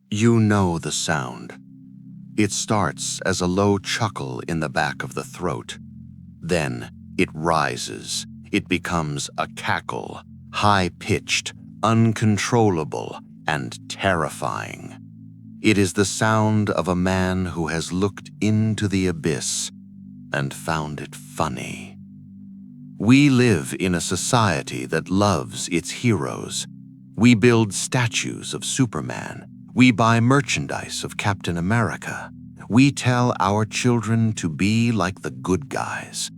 You know the sound. It starts as a low chuckle in the back of the throat. Then it rises. It becomes a cackle, high-pitched, uncontrollable, and terrifying. It is the sound of a man who has looked into the abyss and found it funny. We live in a society that loves its heroes. We build statues of Superman. We buy merchandise of Captain America. We tell our children to be like the good guys.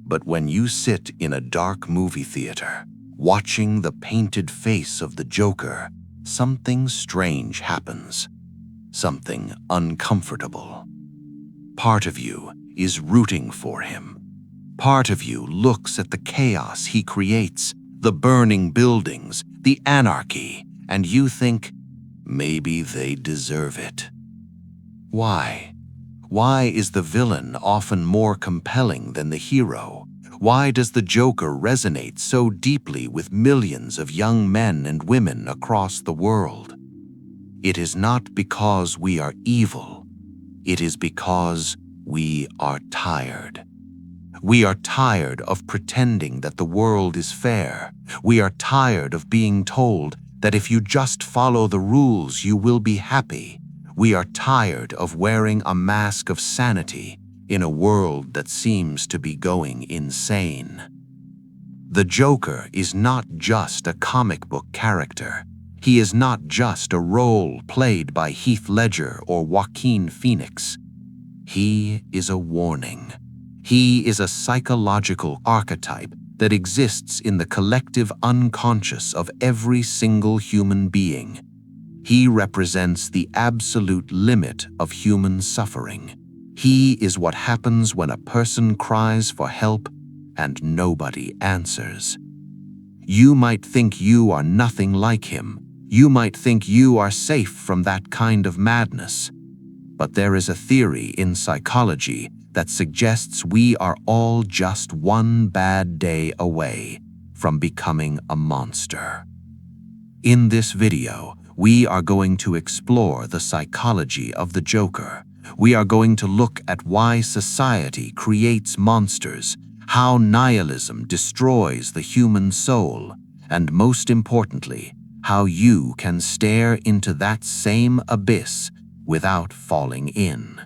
But when you sit in a dark movie theater, watching the painted face of the Joker, something strange happens. Something uncomfortable. Part of you is rooting for him. Part of you looks at the chaos he creates, the burning buildings, the anarchy, and you think, maybe they deserve it. Why? Why is the villain often more compelling than the hero? Why does the Joker resonate so deeply with millions of young men and women across the world? It is not because we are evil. It is because we are tired. We are tired of pretending that the world is fair. We are tired of being told that if you just follow the rules, you will be happy. We are tired of wearing a mask of sanity in a world that seems to be going insane. The Joker is not just a comic book character. He is not just a role played by Heath Ledger or Joaquin Phoenix. He is a warning. He is a psychological archetype that exists in the collective unconscious of every single human being. He represents the absolute limit of human suffering. He is what happens when a person cries for help and nobody answers. You might think you are nothing like him. You might think you are safe from that kind of madness. But there is a theory in psychology that suggests we are all just one bad day away from becoming a monster. In this video, we are going to explore the psychology of the Joker. We are going to look at why society creates monsters, how nihilism destroys the human soul, and most importantly, how you can stare into that same abyss without falling in.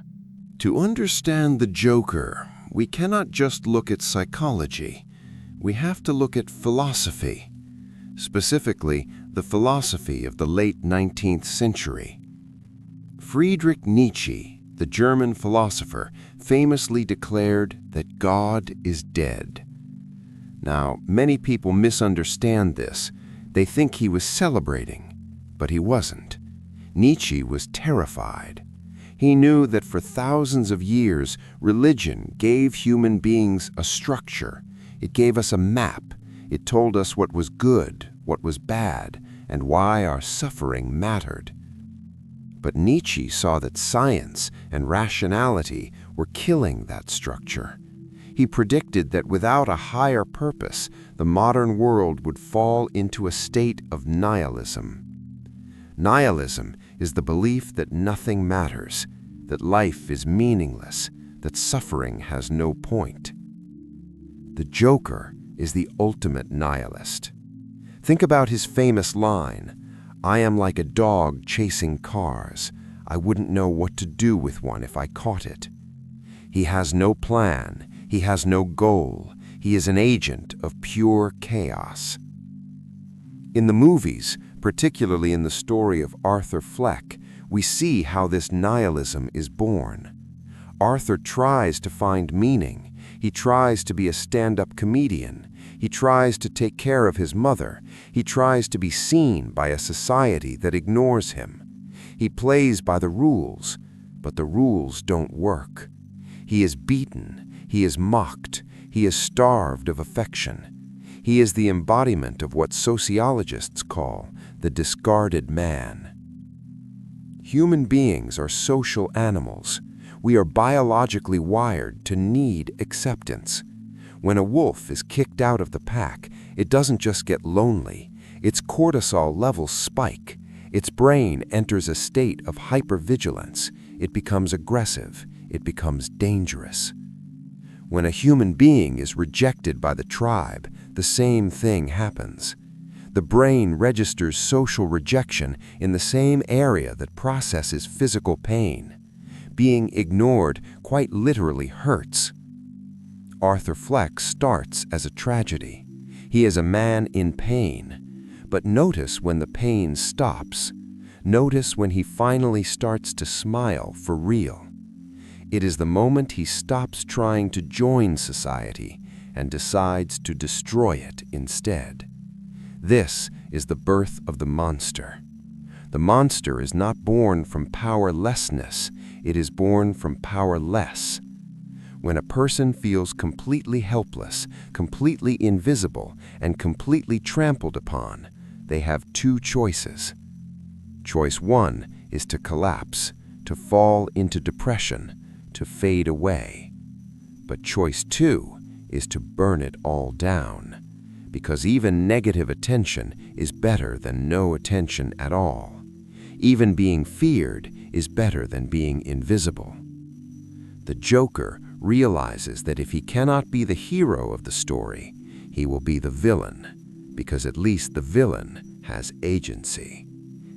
To understand the Joker, we cannot just look at psychology. We have to look at philosophy, specifically the philosophy of the late 19th century. Friedrich Nietzsche, the German philosopher, famously declared that God is dead. Now, many people misunderstand this. They think he was celebrating, but he wasn't. Nietzsche was terrified. He knew that for thousands of years, religion gave human beings a structure. It gave us a map. It told us what was good, what was bad, and why our suffering mattered. But Nietzsche saw that science and rationality were killing that structure. He predicted that without a higher purpose, the modern world would fall into a state of nihilism. Nihilism is the belief that nothing matters, that life is meaningless, that suffering has no point. The Joker is the ultimate nihilist. Think about his famous line, "I am like a dog chasing cars. I wouldn't know what to do with one if I caught it." He has no plan. He has no goal. He is an agent of pure chaos. In the movies, particularly in the story of Arthur Fleck, we see how this nihilism is born. Arthur tries to find meaning. He tries to be a stand-up comedian. He tries to take care of his mother. He tries to be seen by a society that ignores him. He plays by the rules, but the rules don't work. He is beaten. He is mocked. He is starved of affection. He is the embodiment of what sociologists call the discarded man. Human beings are social animals. We are biologically wired to need acceptance. When a wolf is kicked out of the pack, it doesn't just get lonely. Its cortisol levels spike. Its brain enters a state of hypervigilance. It becomes aggressive. It becomes dangerous. When a human being is rejected by the tribe, the same thing happens. The brain registers social rejection in the same area that processes physical pain. Being ignored quite literally hurts. Arthur Fleck starts as a tragedy. He is a man in pain. But notice when the pain stops. Notice when he finally starts to smile for real. It is the moment he stops trying to join society and decides to destroy it instead. This is the birth of the monster. The monster is not born from powerlessness, it is born from powerless. When a person feels completely helpless, completely invisible, and completely trampled upon, they have two choices. Choice one is to collapse, to fall into depression, to fade away. But choice two is to burn it all down, because even negative attention is better than no attention at all. Even being feared is better than being invisible. The Joker realizes that if he cannot be the hero of the story, he will be the villain, because at least the villain has agency.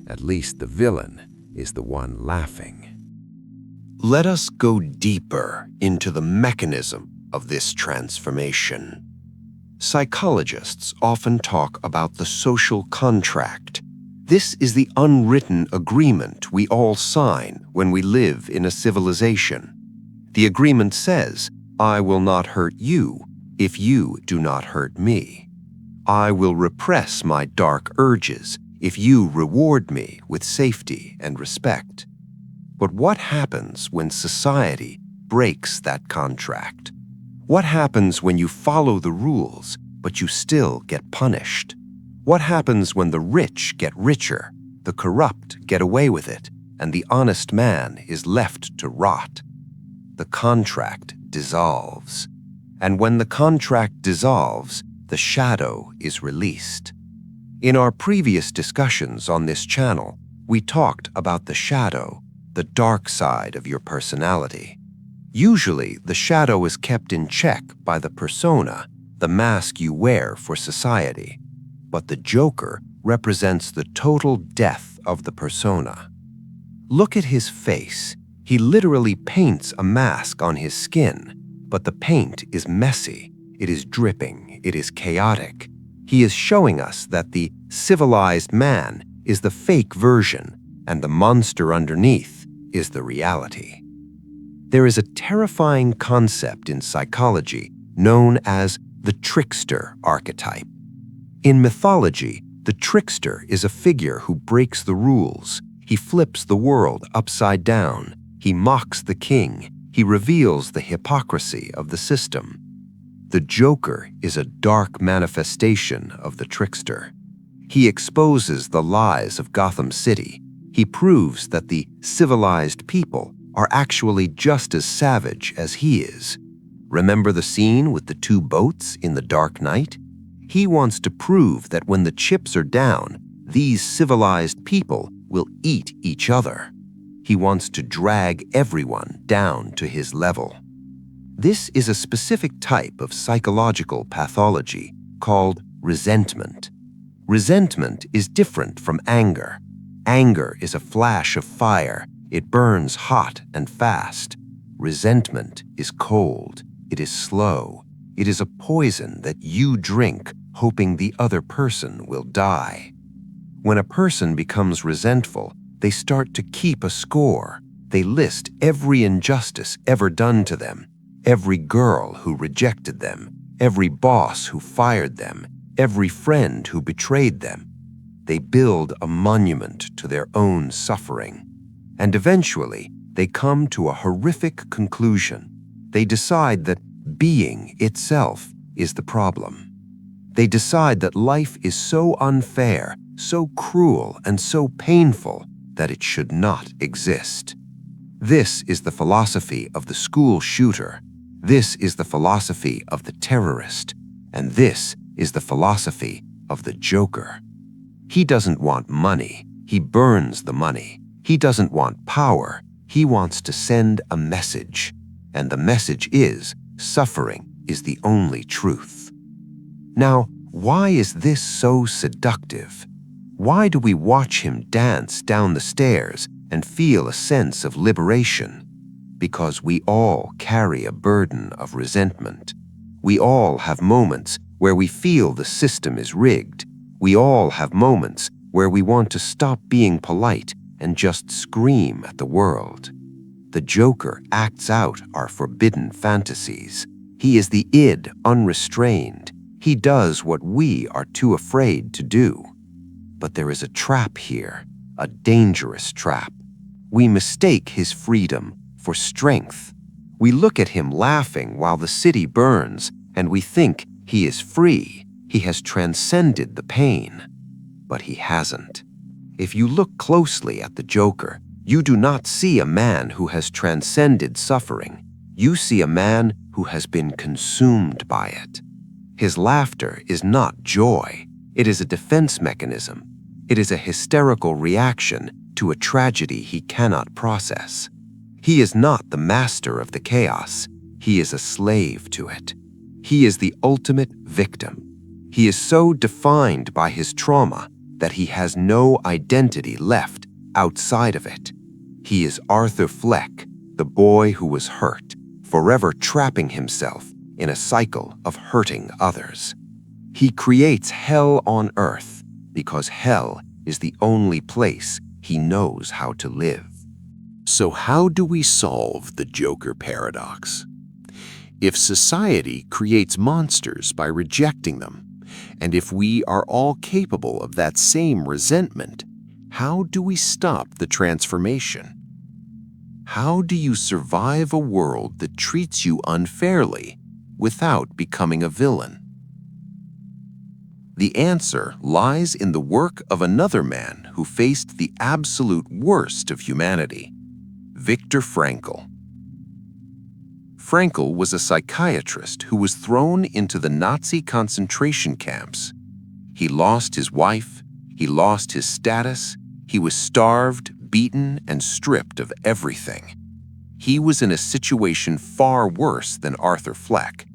At least the villain is the one laughing. Let us go deeper into the mechanism of this transformation. Psychologists often talk about the social contract. This is the unwritten agreement we all sign when we live in a civilization. The agreement says, I will not hurt you if you do not hurt me. I will repress my dark urges if you reward me with safety and respect. But what happens when society breaks that contract? What happens when you follow the rules, but you still get punished? What happens when the rich get richer, the corrupt get away with it, and the honest man is left to rot? The contract dissolves. And when the contract dissolves, the shadow is released. In our previous discussions on this channel, we talked about the shadow, the dark side of your personality. Usually, the shadow is kept in check by the persona, the mask you wear for society. But the Joker represents the total death of the persona. Look at his face. He literally paints a mask on his skin, but the paint is messy, it is dripping, it is chaotic. He is showing us that the civilized man is the fake version, and the monster underneath is the reality. There is a terrifying concept in psychology known as the trickster archetype. In mythology, the trickster is a figure who breaks the rules. He flips the world upside down. He mocks the king. He reveals the hypocrisy of the system. The Joker is a dark manifestation of the trickster. He exposes the lies of Gotham City. He proves that the civilized people are actually just as savage as he is. Remember the scene with the two boats in The Dark Knight? He wants to prove that when the chips are down, these civilized people will eat each other. He wants to drag everyone down to his level. This is a specific type of psychological pathology called resentment. Resentment is different from anger. Anger is a flash of fire. It burns hot and fast. Resentment is cold. It is slow. It is a poison that you drink, hoping the other person will die. When a person becomes resentful, they start to keep a score. They list every injustice ever done to them, every girl who rejected them, every boss who fired them, every friend who betrayed them. They build a monument to their own suffering. And eventually, they come to a horrific conclusion. They decide that being itself is the problem. They decide that life is so unfair, so cruel, and so painful that it should not exist. This is the philosophy of the school shooter. This is the philosophy of the terrorist. And this is the philosophy of the Joker. He doesn't want money. He burns the money. He doesn't want power. He wants to send a message. And the message is, suffering is the only truth. Now, why is this so seductive? Why do we watch him dance down the stairs and feel a sense of liberation? Because we all carry a burden of resentment. We all have moments where we feel the system is rigged. We all have moments where we want to stop being polite and just scream at the world. The Joker acts out our forbidden fantasies. He is the id unrestrained. He does what we are too afraid to do. But there is a trap here, a dangerous trap. We mistake his freedom for strength. We look at him laughing while the city burns, and we think he is free. He has transcended the pain. But he hasn't. If you look closely at the Joker, you do not see a man who has transcended suffering. You see a man who has been consumed by it. His laughter is not joy. It is a defense mechanism. It is a hysterical reaction to a tragedy he cannot process. He is not the master of the chaos. He is a slave to it. He is the ultimate victim. He is so defined by his trauma that he has no identity left outside of it. He is Arthur Fleck, the boy who was hurt, forever trapping himself in a cycle of hurting others. He creates hell on earth because hell is the only place he knows how to live. So how do we solve the Joker paradox? If society creates monsters by rejecting them, and if we are all capable of that same resentment, how do we stop the transformation? How do you survive a world that treats you unfairly without becoming a villain? The answer lies in the work of another man who faced the absolute worst of humanity, Viktor Frankl. Frankl was a psychiatrist who was thrown into the Nazi concentration camps. He lost his wife, he lost his status, he was starved, beaten, and stripped of everything. He was in a situation far worse than Arthur Fleck.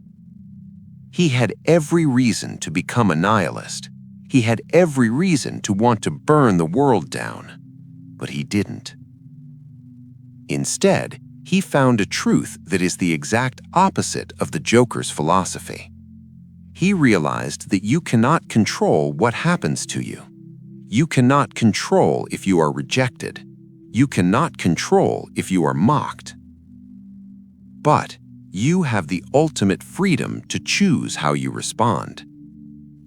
He had every reason to become a nihilist. He had every reason to want to burn the world down, but he didn't. Instead, he found a truth that is the exact opposite of the Joker's philosophy. He realized that you cannot control what happens to you. You cannot control if you are rejected. You cannot control if you are mocked. But you have the ultimate freedom to choose how you respond.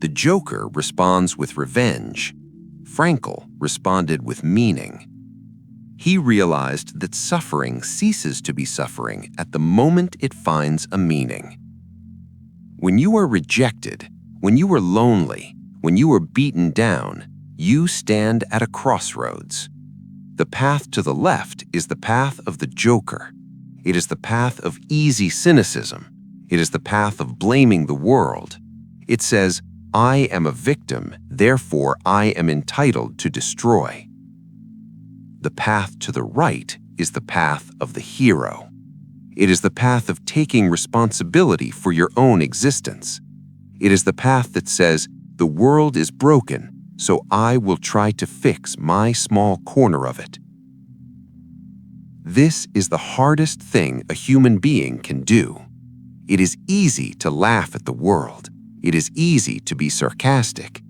The Joker responds with revenge. Frankl responded with meaning. He realized that suffering ceases to be suffering at the moment it finds a meaning. When you are rejected, when you are lonely, when you are beaten down, you stand at a crossroads. The path to the left is the path of the Joker. It is the path of easy cynicism. It is the path of blaming the world. It says, I am a victim, therefore I am entitled to destroy. The path to the right is the path of the hero. It is the path of taking responsibility for your own existence. It is the path that says, the world is broken, so I will try to fix my small corner of it. This is the hardest thing a human being can do. It is easy to laugh at the world. It is easy to be sarcastic.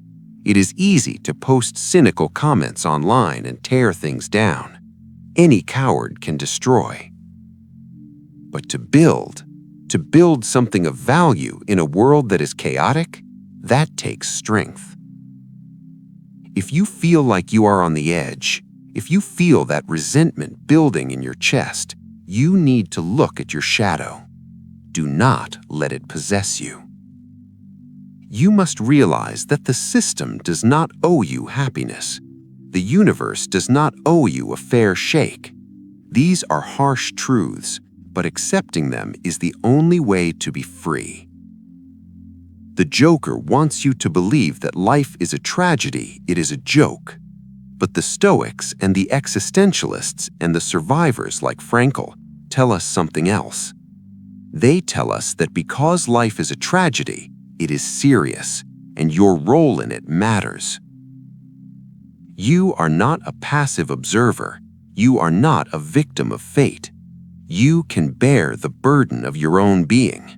It is easy to post cynical comments online and tear things down. Any coward can destroy. But to build something of value in a world that is chaotic, that takes strength. If you feel like you are on the edge, if you feel that resentment building in your chest, you need to look at your shadow. Do not let it possess you. You must realize that the system does not owe you happiness. The universe does not owe you a fair shake. These are harsh truths, but accepting them is the only way to be free. The Joker wants you to believe that life is a tragedy, it is a joke. But the Stoics and the existentialists and the survivors like Frankl tell us something else. They tell us that because life is a tragedy, it is serious, and your role in it matters. You are not a passive observer. You are not a victim of fate. You can bear the burden of your own being.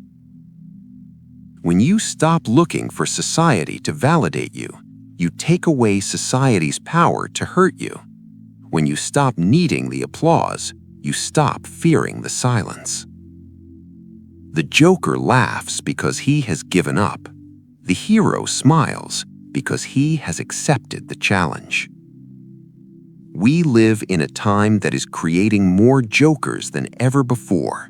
When you stop looking for society to validate you, you take away society's power to hurt you. When you stop needing the applause, you stop fearing the silence. The joker laughs because he has given up. The hero smiles because he has accepted the challenge. We live in a time that is creating more jokers than ever before.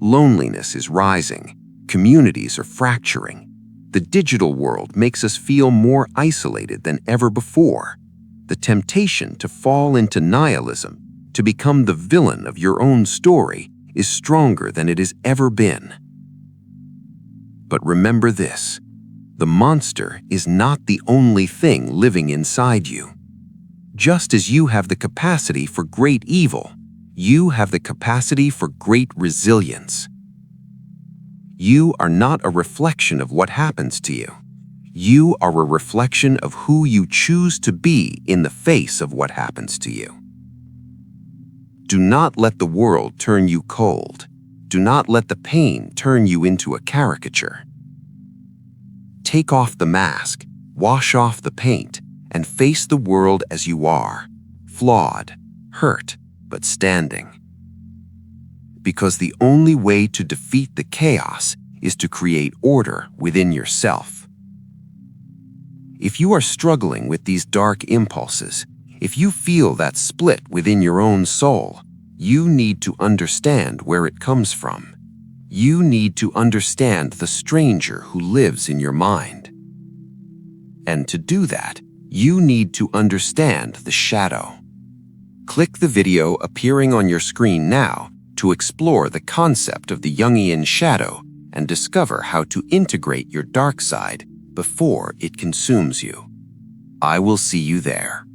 Loneliness is rising. Communities are fracturing. The digital world makes us feel more isolated than ever before. The temptation to fall into nihilism, to become the villain of your own story, is stronger than it has ever been. But remember this: the monster is not the only thing living inside you. Just as you have the capacity for great evil, you have the capacity for great resilience. You are not a reflection of what happens to you. You are a reflection of who you choose to be in the face of what happens to you. Do not let the world turn you cold. Do not let the pain turn you into a caricature. Take off the mask, wash off the paint, and face the world as you are, flawed, hurt, but standing. Because the only way to defeat the chaos is to create order within yourself. If you are struggling with these dark impulses, if you feel that split within your own soul, you need to understand where it comes from. You need to understand the stranger who lives in your mind. And to do that, you need to understand the shadow. Click the video appearing on your screen now to explore the concept of the Jungian shadow and discover how to integrate your dark side before it consumes you. I will see you there.